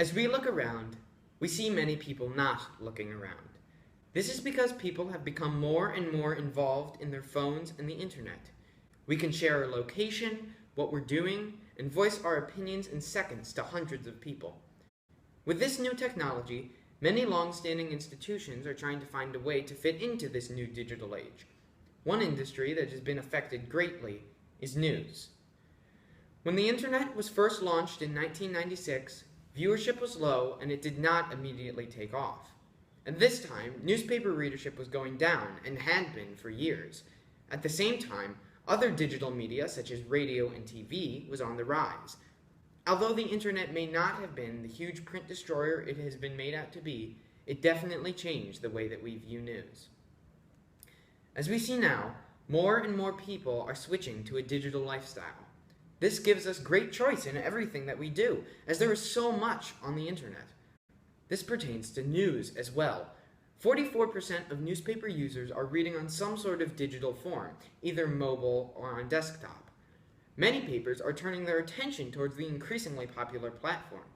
As we look around, we see many people not looking around. This is because people have become more and more involved in their phones and the internet. We can share our location, what we're doing, and voice our opinions in seconds to hundreds of people. With this new technology, many long-standing institutions are trying to find a way to fit into this new digital age. One industry that has been affected greatly is news. When the internet was first launched in 1996, viewership was low and it did not immediately take off. At this time, newspaper readership was going down and had been for years. At the same time, other digital media such as radio and TV was on the rise. Although the internet may not have been the huge print destroyer it has been made out to be, it definitely changed the way that we view news. As we see now, more and more people are switching to a digital lifestyle. This gives us great choice in everything that we do, as there is so much on the internet. This pertains to news as well. 44% of newspaper users are reading on some sort of digital form, either mobile or on desktop. Many papers are turning their attention towards the increasingly popular platform.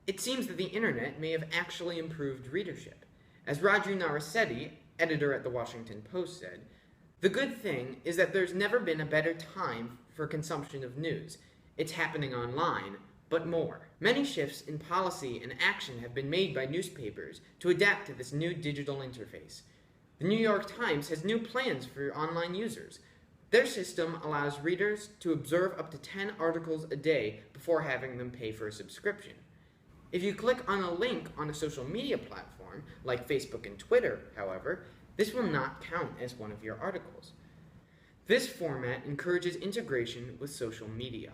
It seems that the internet may have actually improved readership. As Raju Narasetti, editor at the Washington Post, said, "The good thing is that there's never been a better time for consumption of news. It's happening online, but more." Many shifts in policy and action have been made by newspapers to adapt to this new digital interface. The New York Times has new plans for online users. Their system allows readers to observe up to 10 articles a day before having them pay for a subscription. If you click on a link on a social media platform, like Facebook and Twitter, however, this will not count as one of your articles. This format encourages integration with social media.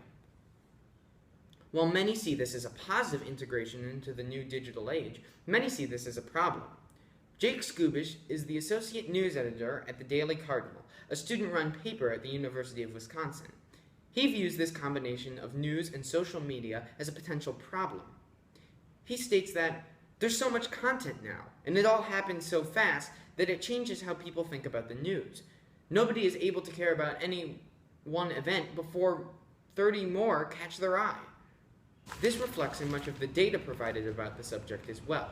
While many see this as a positive integration into the new digital age, many see this as a problem. Jake Skubish is the associate news editor at the Daily Cardinal, a student-run paper at the University of Wisconsin. He views this combination of news and social media as a potential problem. He states that there's so much content now, and it all happens so fast that it changes how people think about the news. Nobody is able to care about any one event before 30 more catch their eye. This reflects in much of the data provided about the subject as well.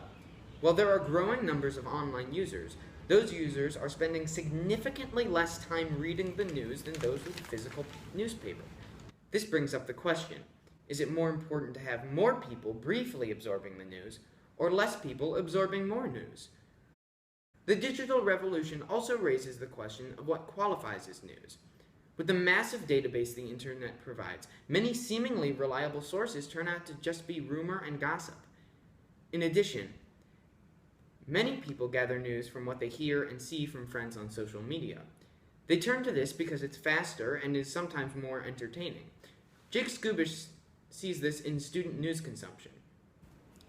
While there are growing numbers of online users, those users are spending significantly less time reading the news than those with a physical newspaper. This brings up the question, is it more important to have more people briefly absorbing the news, or less people absorbing more news? The digital revolution also raises the question of what qualifies as news. With the massive database the internet provides, many seemingly reliable sources turn out to just be rumor and gossip. In addition, many people gather news from what they hear and see from friends on social media. They turn to this because it's faster and is sometimes more entertaining. Jake Skubish sees this in student news consumption.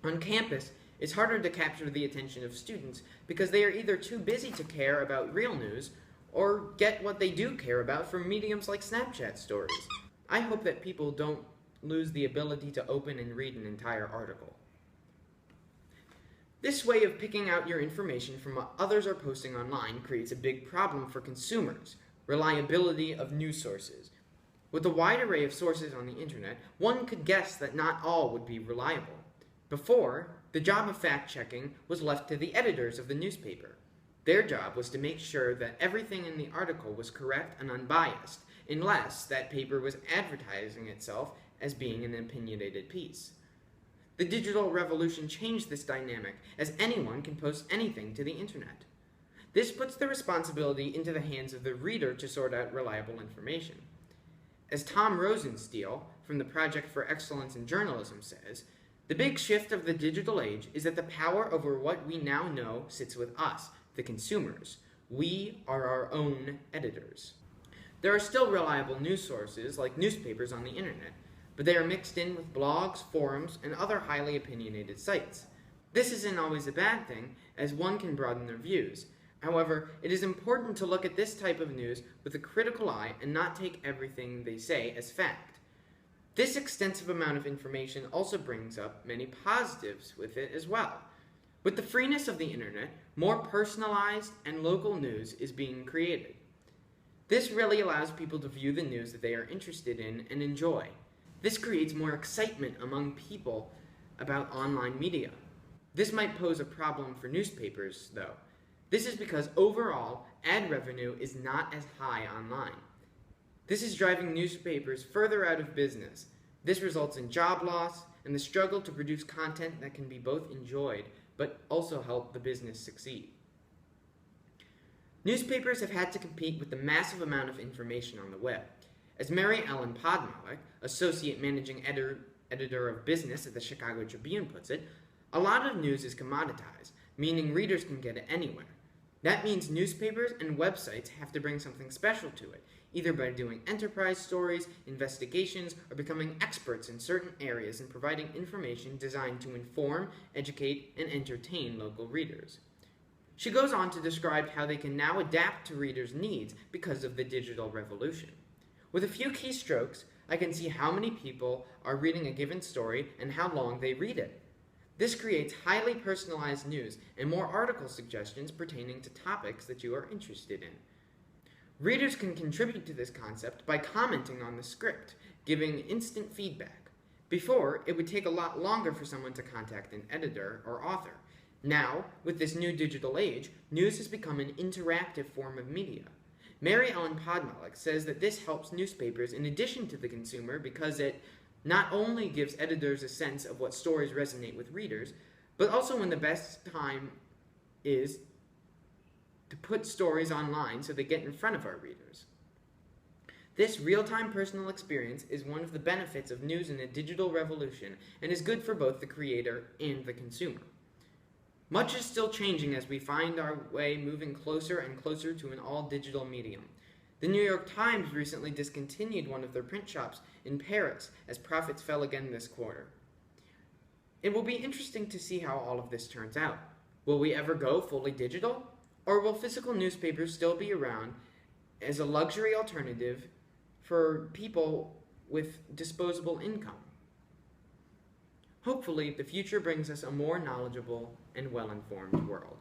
On campus, it's harder to capture the attention of students because they are either too busy to care about real news or get what they do care about from mediums like Snapchat stories. I hope that people don't lose the ability to open and read an entire article. This way of picking out your information from what others are posting online creates a big problem for consumers: reliability of news sources. With a wide array of sources on the internet, one could guess that not all would be reliable. Before, the job of fact-checking was left to the editors of the newspaper. Their job was to make sure that everything in the article was correct and unbiased, unless that paper was advertising itself as being an opinionated piece. The digital revolution changed this dynamic, as anyone can post anything to the internet. This puts the responsibility into the hands of the reader to sort out reliable information. As Tom Rosenstiel from the Project for Excellence in Journalism says, the big shift of the digital age is that the power over what we now know sits with us, the consumers. We are our own editors. There are still reliable news sources like newspapers on the internet, but they are mixed in with blogs, forums, and other highly opinionated sites. This isn't always a bad thing, as one can broaden their views. However, it is important to look at this type of news with a critical eye and not take everything they say as fact. This extensive amount of information also brings up many positives with it as well. With the freeness of the internet, more personalized and local news is being created. This really allows people to view the news that they are interested in and enjoy. This creates more excitement among people about online media. This might pose a problem for newspapers, though. This is because overall, ad revenue is not as high online. This is driving newspapers further out of business. This results in job loss and the struggle to produce content that can be both enjoyed but also help the business succeed. Newspapers have had to compete with the massive amount of information on the web. As Mary Ellen Podmalik, Associate Managing Editor of Business at the Chicago Tribune, puts it, a lot of news is commoditized, meaning readers can get it anywhere. That means newspapers and websites have to bring something special to it, either by doing enterprise stories, investigations, or becoming experts in certain areas and providing information designed to inform, educate, and entertain local readers. She goes on to describe how they can now adapt to readers' needs because of the digital revolution. With a few keystrokes, I can see how many people are reading a given story and how long they read it. This creates highly personalized news and more article suggestions pertaining to topics that you are interested in. Readers can contribute to this concept by commenting on the script, giving instant feedback. Before, it would take a lot longer for someone to contact an editor or author. Now, with this new digital age, news has become an interactive form of media. Mary Ellen Podmalik says that this helps newspapers in addition to the consumer because it not only gives editors a sense of what stories resonate with readers, but also when the best time is to put stories online so they get in front of our readers. This real-time personal experience is one of the benefits of news in a digital revolution and is good for both the creator and the consumer. Much is still changing as we find our way moving closer and closer to an all-digital medium. The New York Times recently discontinued one of their print shops in Paris as profits fell again this quarter. It will be interesting to see how all of this turns out. Will we ever go fully digital? Or will physical newspapers still be around as a luxury alternative for people with disposable income? Hopefully, the future brings us a more knowledgeable and well-informed world.